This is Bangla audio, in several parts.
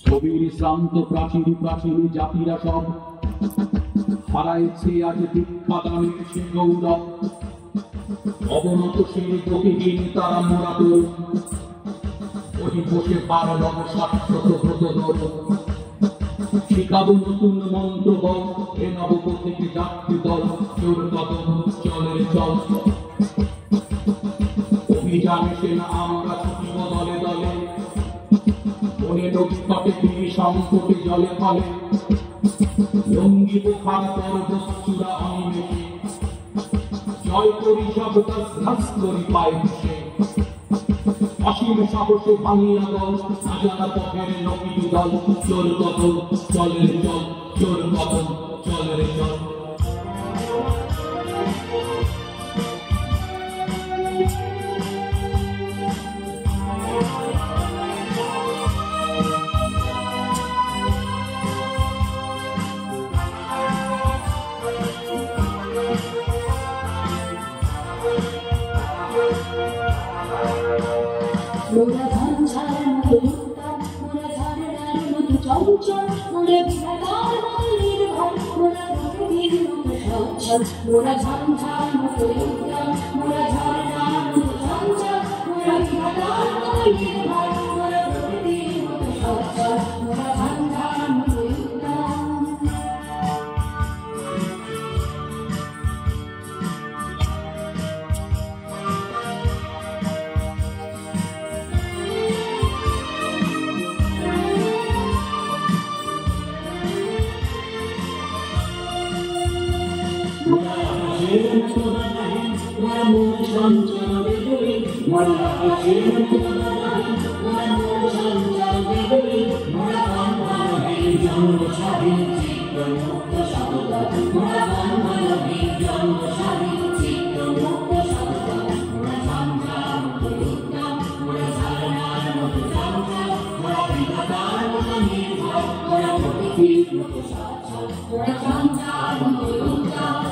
ছবির শ্রান্ত প্রাচীর প্রাচীর জাতিরা সব হারাইছে আজ দীক্ষাদানের সে গৌরব। অবনত সেই গতিহীন তারা মোরাদুর ওই বসে পারলব শাশ্বত ব্রতদর। শিখাবো নতুন মন্ত্র বল এ নবপথিকে যাত্রী দল। চোর কদম চলের চল অভিযানে সেনা আমরা ছুটিব দলে দলে। বনে নদীপথে তিনি সংকটে জলে ফলে। লঙ্গি বোখার পর্বতচূড়া অনিমেষে জয় করি সব ধাস করি পায় বসে। অসীম সাহসে ভাঙিয়া দল সাজানা পথের নবীন দল। চোর কদম চলের চল চোর কদম চলের চল। মোরা ঝঞ্ঝার মতো উত্তম, মোরা ঝরনার মতো চঞ্চল, মোরা বিধাতার মতো নির্ভর, মোরা প্রকৃতির মতো সচ্ছল। মোরা ঝঞ্ঝার মতো উত্তম, মোরা ঝরনার মতো চঞ্চল, মোরা বিধাতার মতো নির্ভর, মোরা প্রকৃতির মতো সচ্ছল। মোরা ঝঞ্ঝার মতো উত্তম।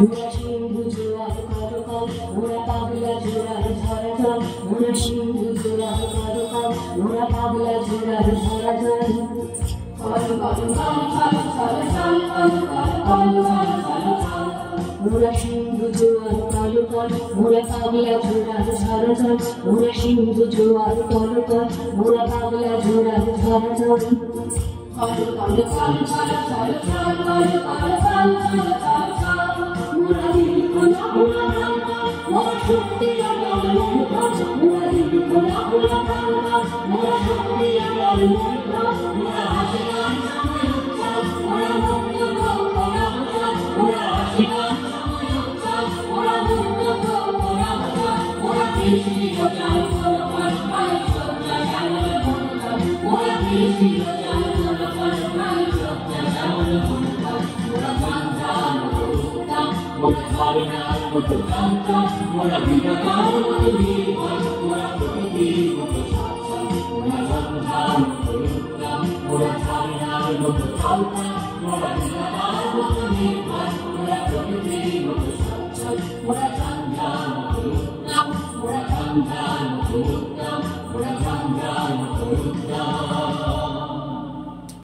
মোরা সিন্ধু জোয়ার করকল, মোরা পাগলা জোয়ার ঝড়। মোরা সিন্ধু জোয়ার করকল, মোরা পাগলা জোয়ার ঝড়। মোরা সিন্ধু জোয়ার করকল, মোরা পাগলা জোয়ার ঝড়। মোরা সিন্ধু জোয়ার করকল, মোরা পাগলা জোয়ার ঝড়। মোরা